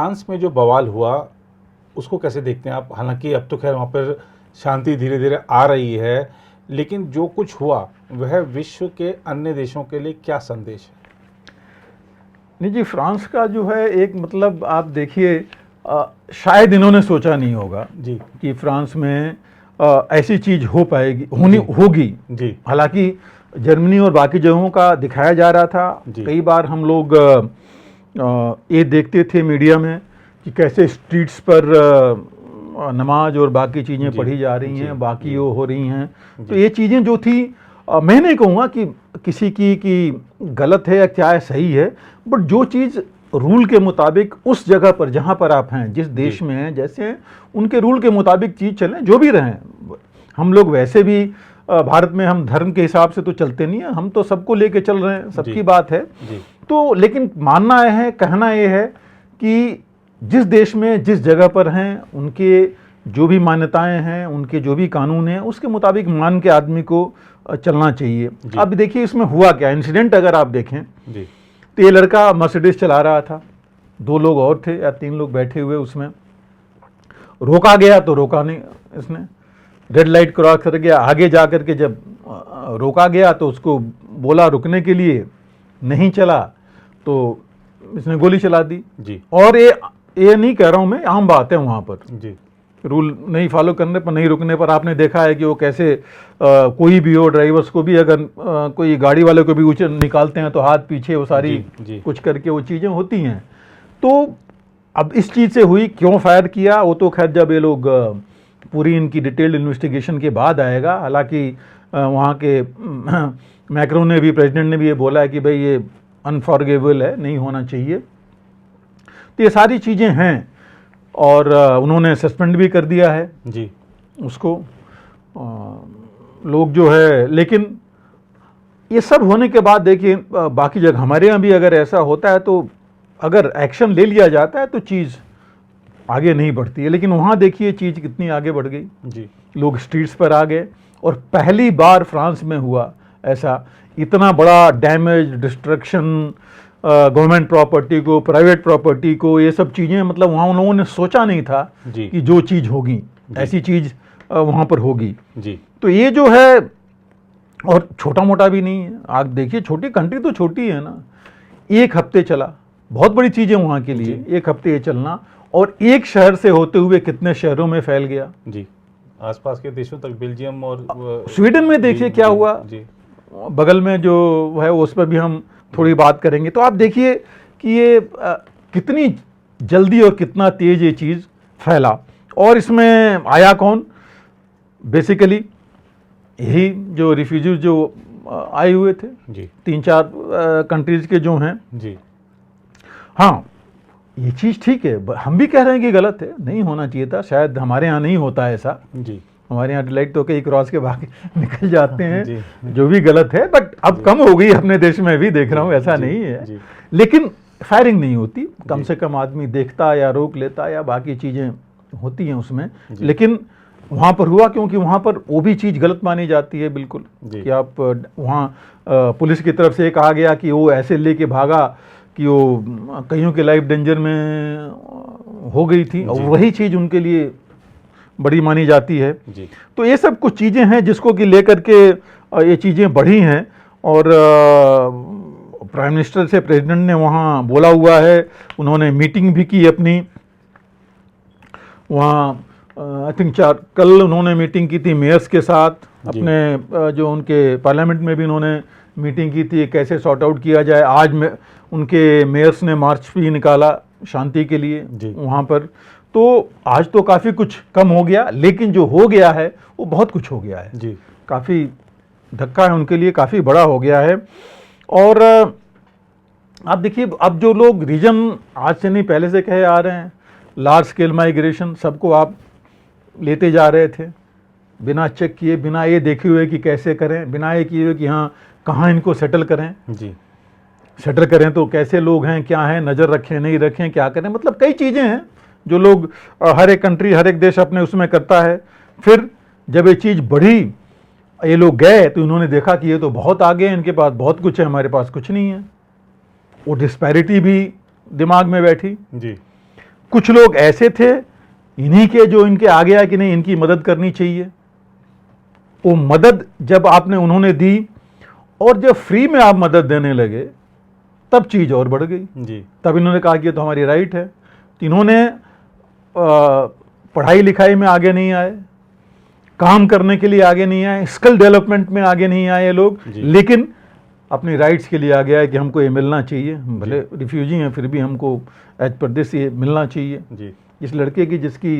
France में जो बवाल हुआ उसको कैसे देखते हैं आप? हालांकि अब तो खैर वहाँ पर शांति धीरे धीरे आ रही है, लेकिन जो कुछ हुआ वह विश्व के अन्य देशों के लिए क्या संदेश है? नहीं जी, फ्रांस का जो है एक मतलब आप देखिए, शायद इन्होंने सोचा नहीं होगा जी कि फ्रांस में ऐसी चीज हो पाएगी, होगी। जी हालांकि जर्मनी और बाकी जगहों का दिखाया जा रहा था। कई बार हम लोग ये देखते थे मीडिया में कि कैसे स्ट्रीट्स पर नमाज और बाकी चीज़ें पढ़ी जा रही हैं, बाकी वो हो रही हैं। तो ये चीज़ें जो थी, मैं नहीं कहूँगा कि किसी की गलत है या क्या है, सही है, बट जो चीज़ रूल के मुताबिक उस जगह पर जहाँ पर आप हैं, जिस देश में हैं, जैसे उनके रूल के मुताबिक चीज़ चलें, जो भी रहें। हम लोग वैसे भी भारत में हम धर्म के हिसाब से तो चलते नहीं है, हम तो सबको लेके चल रहे हैं, सबकी बात है। तो लेकिन मानना है, कहना ये है कि जिस देश में जिस जगह पर हैं, उनके जो भी मान्यताएं हैं, उनके जो भी कानून हैं, उसके मुताबिक मान के आदमी को चलना चाहिए। अब देखिए इसमें हुआ क्या इंसिडेंट, अगर आप देखें तो ये लड़का मर्सिडीज चला रहा था, 2 लोग और थे या 3 लोग बैठे हुए, उसमें रोका गया तो रोका नहीं इसने, रेड लाइट क्रॉस कर गया। आगे जा कर के जब रोका गया तो उसको बोला रुकने के लिए, नहीं चला तो इसने गोली चला दी जी। और ये नहीं कह रहा हूं मैं, आम बात है वहां पर जी। रूल नहीं फॉलो करने पर, नहीं रुकने पर आपने देखा है कि वो कैसे कोई भी हो, ड्राइवर्स को भी अगर कोई गाड़ी वाले को भी ऊंचे निकालते हैं तो हाथ पीछे, वो सारी कुछ करके वो चीज़ें होती हैं। तो अब इस चीज़ से हुई, क्यों फायर किया, वो तो खैर जब ये लोग पूरी इनकी डिटेल्ड इन्वेस्टिगेशन के बाद आएगा। हालांकि वहाँ के मैक्रो ने भी, प्रेसिडेंट ने भी ये बोला है कि भाई ये अनफॉरगिवेबल है, नहीं होना चाहिए। तो ये सारी चीज़ें हैं और उन्होंने सस्पेंड भी कर दिया है जी उसको, लोग जो है। लेकिन ये सब होने के बाद देखिए, बाकी जगह हमारे यहाँ भी अगर ऐसा होता है तो अगर एक्शन ले लिया जाता है तो चीज़ आगे नहीं बढ़ती है। लेकिन वहाँ देखिए चीज़ कितनी आगे बढ़ गई जी। लोग स्ट्रीट्स पर आ गए और पहली बार फ्रांस में हुआ ऐसा, इतना बड़ा डैमेज, डिस्ट्रक्शन, गवर्नमेंट प्रॉपर्टी को, प्राइवेट प्रॉपर्टी को, ये सब चीज़ें, मतलब वहाँ उन लोगों ने सोचा नहीं था कि जो चीज़ होगी ऐसी चीज़ वहाँ पर होगी जी। तो ये जो है, और छोटा मोटा भी नहीं है। आप देखिए छोटी कंट्री तो छोटी है ना, 1 हफ्ते चला, बहुत बड़ी चीज़ है वहाँ के लिए 1 हफ्ते ये चलना, और एक शहर से होते हुए कितने शहरों में फैल गया जी, आसपास के देशों तक, बेल्जियम और स्वीडन में देखिए क्या हुआ जी। बगल में जो है, उस पर भी हम थोड़ी बात करेंगे। तो आप देखिए कि ये कितनी जल्दी और कितना तेज ये चीज़ फैला। और इसमें आया कौन, बेसिकली यही जो रिफ्यूजीज जो आए हुए थे जी, 3-4 कंट्रीज के जो हैं जी। हाँ, ये चीज़ ठीक है, हम भी कह रहे हैं कि गलत है, नहीं होना चाहिए था। शायद हमारे यहाँ नहीं होता है ऐसा जी, हमारे यहाँ लाइट तो कई क्रॉस के भाग निकल जाते हैं जी, जो भी गलत है, बट अब कम हो गई अपने देश में भी, देख रहा हूँ, ऐसा नहीं है। लेकिन फायरिंग नहीं होती, कम से कम आदमी देखता या रोक लेता या बाकी चीज़ें होती हैं उसमें। लेकिन वहाँ पर हुआ क्योंकि वहाँ पर वो भी चीज़ गलत मानी जाती है बिल्कुल, कि आप वहाँ पुलिस की तरफ से कहा गया कि वो ऐसे लेके भागा कि वो कईयों के लाइफ डेंजर में हो गई थी, और वही चीज़ उनके लिए बड़ी मानी जाती है जी। तो ये सब कुछ चीज़ें हैं जिसको कि लेकर के ये चीज़ें बढ़ी हैं। और प्राइम मिनिस्टर से प्रेसिडेंट ने वहाँ बोला हुआ है, उन्होंने मीटिंग भी की अपनी वहाँ, आई थिंक कल उन्होंने मीटिंग की थी मेयर्स के साथ, अपने जो उनके पार्लियामेंट में भी उन्होंने मीटिंग की थी, कैसे सॉर्ट आउट किया जाए। आज में उनके मेयर्स ने मार्च भी निकाला शांति के लिए वहाँ पर। तो आज तो काफ़ी कुछ कम हो गया, लेकिन जो हो गया है वो बहुत कुछ हो गया है जी, काफ़ी धक्का है उनके लिए, काफ़ी बड़ा हो गया है। और आप देखिए अब जो लोग रीजन आज से नहीं पहले से कहे आ रहे हैं, लार्ज स्केल माइग्रेशन, सबको आप लेते जा रहे थे बिना चेक किए, बिना ये देखे हुए कि कैसे करें, बिना ये किए हुए कि हाँ कहाँ इनको सेटल करें जी, सेटल करें तो कैसे लोग हैं, क्या हैं, नज़र रखें नहीं रखें, क्या करें, मतलब कई चीज़ें हैं जो लोग हर एक कंट्री, हर एक देश अपने उसमें करता है। फिर जब ये चीज़ बढ़ी, ये लोग गए तो इन्होंने देखा कि ये तो बहुत आगे हैं, इनके पास बहुत कुछ है, हमारे पास कुछ नहीं है। वो डिस्पैरिटी भी दिमाग में बैठी जी। कुछ लोग ऐसे थे इन्हीं के जो इनके आगे आए कि नहीं इनकी मदद करनी चाहिए। वो मदद जब उन्होंने दी और जब फ्री में आप मदद देने लगे तब चीज़ और बढ़ गई जी। तब इन्होंने कहा कि ये तो हमारी राइट है। तो इन्होंने पढ़ाई लिखाई में आगे नहीं आए, काम करने के लिए आगे नहीं आए, स्किल डेवलपमेंट में आगे नहीं आए ये लोग, लेकिन अपनी राइट्स के लिए आगे आए कि हमको ये मिलना चाहिए, भले रिफ्यूजी हैं फिर भी हमको एज पर दिस ये मिलना चाहिए जी। इस लड़के की जिसकी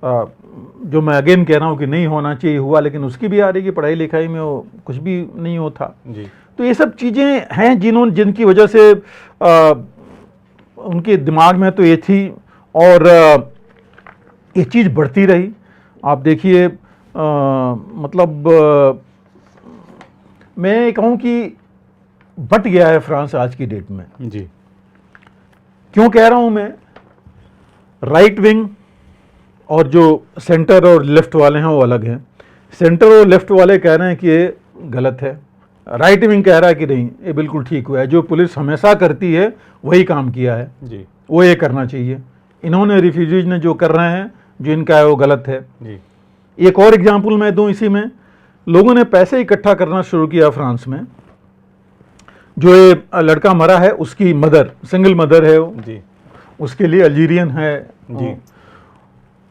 जो मैं अगेन कह रहा हूँ कि नहीं होना चाहिए हुआ, लेकिन उसकी भी आ रही कि पढ़ाई लिखाई में वो कुछ भी नहीं होता जी। तो ये सब चीज़ें हैं जिनकी वजह से उनके दिमाग में तो ये थी और ये चीज़ बढ़ती रही। आप देखिए मतलब मैं कहूँ कि बट गया है फ्रांस आज की डेट में। जी। क्यों कह रहा हूँ मैं, राइट विंग और जो सेंटर और लेफ्ट वाले हैं वो अलग हैं। सेंटर और लेफ्ट वाले कह रहे हैं कि ये गलत है, राइट विंग कह रहा है कि नहीं ये बिल्कुल ठीक हुआ है, जो पुलिस हमेशा करती है वही काम किया है जी। वो ये करना चाहिए, इन्होंने रिफ्यूजीज ने जो कर रहे हैं जो इनका है वो गलत है। जी। एक और एग्जाम्पल मैं दूं इसी में, लोगों ने पैसे इकट्ठा करना शुरू किया फ्रांस में। जो ये लड़का मरा है उसकी मदर, सिंगल मदर है वो जी। उसके लिए अल्जीरियन है जी।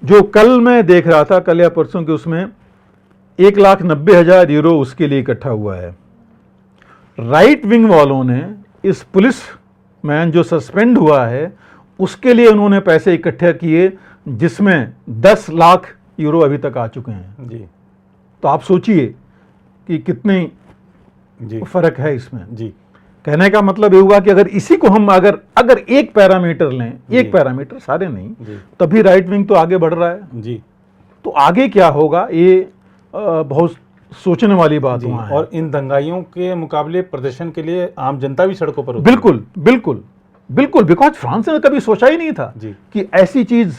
जो कल मैं देख रहा था, कल या परसों के, उसमें 1,90,000 यूरो उसके लिए इकट्ठा हुआ है। राइट विंग वालों ने इस पुलिस मैन जो सस्पेंड हुआ है उसके लिए उन्होंने पैसे इकट्ठे किए जिसमें 10 लाख यूरो अभी तक आ चुके हैं। जी। तो आप सोचिए कि कितनी जी। फर्क है इसमें। जी। कहने का मतलब ये हुआ कि अगर इसी को हम अगर एक पैरामीटर लें, एक पैरामीटर, सारे नहीं, तभी राइट विंग तो आगे बढ़ रहा है। जी। तो आगे क्या होगा ये बहुत सोचने वाली बात वहाँ है। और इन दंगाइयों के मुकाबले प्रदर्शन के लिए आम जनता भी सड़कों पर बिल्कुल बिल्कुल बिल्कुल, बिकॉज फ्रांस ने कभी सोचा ही नहीं था कि ऐसी चीज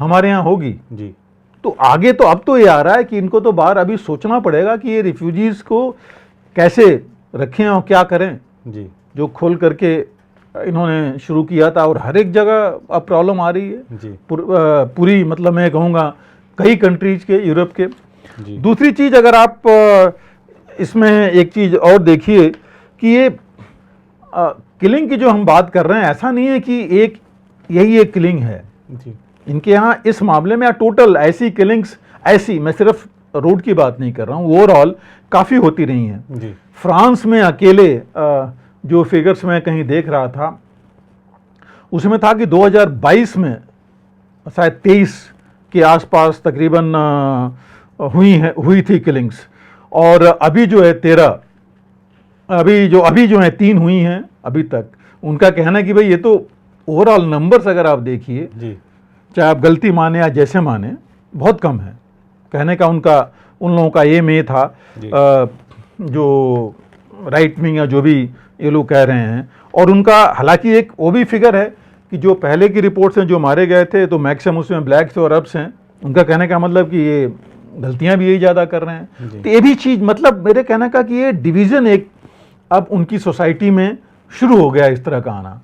हमारे यहाँ होगी। जी। तो आगे तो अब तो ये आ रहा है कि इनको तो बाहर अभी सोचना पड़ेगा कि ये रिफ्यूजीज को कैसे रखें और क्या करें। जी। जो खोल करके इन्होंने शुरू किया था और हर एक जगह अब प्रॉब्लम आ रही है। जी। पूरी मतलब मैं कहूँगा कई कंट्रीज के, यूरोप के। जी। दूसरी चीज़ अगर आप इसमें एक चीज़ और देखिए कि ये किलिंग की जो हम बात कर रहे हैं, ऐसा नहीं है कि यही एक किलिंग है। जी। इनके यहाँ इस मामले में टोटल ऐसी किलिंग्स, ऐसी, मैं सिर्फ रोड की बात नहीं कर रहा हूँ, ओवरऑल काफ़ी होती रही हैं। जी। फ्रांस में अकेले जो फिगर्स मैं कहीं देख रहा था उसमें था कि 2022 में शायद 23 के आसपास तकरीबन हुई थी किलिंग्स, और अभी जो है 13, अभी जो है 3 हुई हैं अभी तक। उनका कहना है कि भाई ये तो ओवरऑल नंबर्स अगर आप देखिए, चाहे आप गलती माने या जैसे माने, बहुत कम है। कहने का उन लोगों का एम ये था, जो राइट विंग या जो भी ये लोग कह रहे हैं, और उनका हालांकि एक वो भी फिगर है कि जो पहले की रिपोर्ट्स हैं जो मारे गए थे तो मैक्सिमम उसमें ब्लैक्स और अरब्स हैं। उनका कहने का मतलब कि ये गलतियां भी यही ज़्यादा कर रहे हैं। तो ये भी चीज़, मतलब मेरे कहने का कि ये डिवीज़न एक अब उनकी सोसाइटी में शुरू हो गया इस तरह का आना,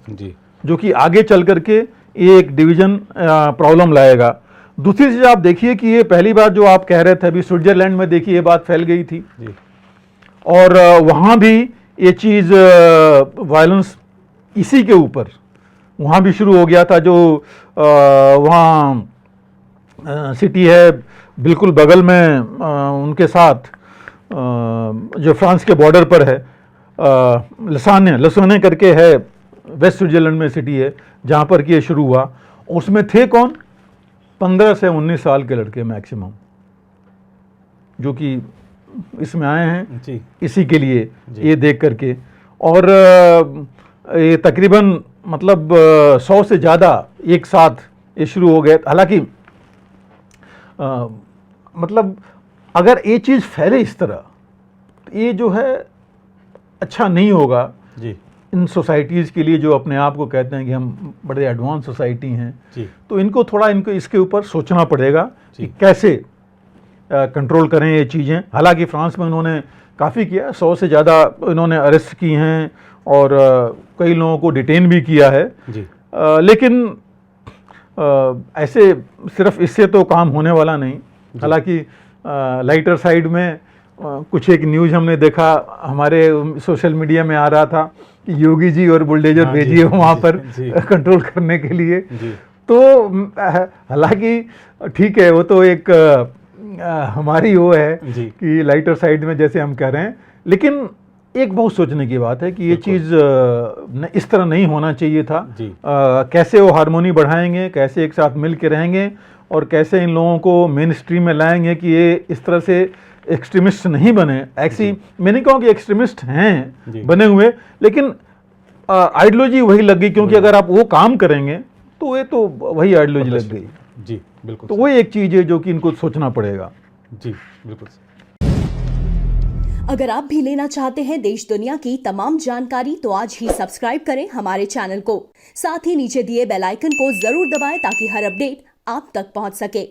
जो कि आगे चल करके ये एक डिवीज़न प्रॉब्लम लाएगा। दूसरी चीज़ आप देखिए कि ये पहली बार जो आप कह रहे थे अभी स्विट्जरलैंड में देखिए ये बात फैल गई थी, और वहाँ भी ये चीज़ वायलेंस इसी के ऊपर वहाँ भी शुरू हो गया था। जो वहाँ सिटी है बिल्कुल बगल में उनके साथ जो फ्रांस के बॉर्डर पर है, लसाने करके है, वेस्ट स्विट्जरलैंड में सिटी है जहाँ पर कि ये शुरू हुआ। उसमें थे कौन, 15 से 19 साल के लड़के मैक्सिमम, जो कि इसमें आए हैं इसी के लिए ये देख करके। और ये तकरीबन मतलब 100 से ज़्यादा एक साथ ये शुरू हो गए। हालांकि मतलब अगर ये चीज़ फैले इस तरह, तो ये जो है अच्छा नहीं होगा जी इन सोसाइटीज़ के लिए जो अपने आप को कहते हैं कि हम बड़े एडवांस सोसाइटी हैं जी। तो इनको थोड़ा इसके ऊपर सोचना पड़ेगा कि कैसे कंट्रोल करें ये चीज़ें। हालांकि फ्रांस में उन्होंने काफ़ी किया, 100 से ज़्यादा इन्होंने अरेस्ट की हैं और कई लोगों को डिटेन भी किया है जी। लेकिन ऐसे सिर्फ इससे तो काम होने वाला नहीं। हालांकि लाइटर साइड में कुछ एक न्यूज़ हमने देखा, हमारे सोशल मीडिया में आ रहा था कि योगी जी और बुलडोजर हाँ, भेजिए वहाँ जी, पर जी। कंट्रोल करने के लिए। जी तो हालांकि ठीक है, वो तो एक हमारी वो है जी कि लाइटर साइड में जैसे हम कह रहे हैं, लेकिन एक बहुत सोचने की बात है कि ये बिल्कुल। चीज़ इस तरह नहीं होना चाहिए था। जी। कैसे वो हारमोनी बढ़ाएंगे, कैसे एक साथ मिल के रहेंगे और कैसे इन लोगों को मेन स्ट्रीम में लाएंगे कि ये इस तरह से एक्सट्रीमिस्ट नहीं बने। ऐसी मैं नहीं कहूँ कि एक्सट्रीमिस्ट जी। हैं बने हुए, लेकिन आइडियोलॉजी वही लग गई, क्योंकि वही। अगर आप वो काम करेंगे तो ये तो वही आइडियोलॉजी लग गई। जी बिल्कुल तो वो एक चीज़ है जो कि इनको सोचना पड़ेगा। जी बिल्कुल। अगर आप भी लेना चाहते हैं देश दुनिया की तमाम जानकारी तो आज ही सब्सक्राइब करें हमारे चैनल को। साथ ही नीचे दिए बेल आइकन को जरूर दबाएं ताकि हर अपडेट आप तक पहुंच सके।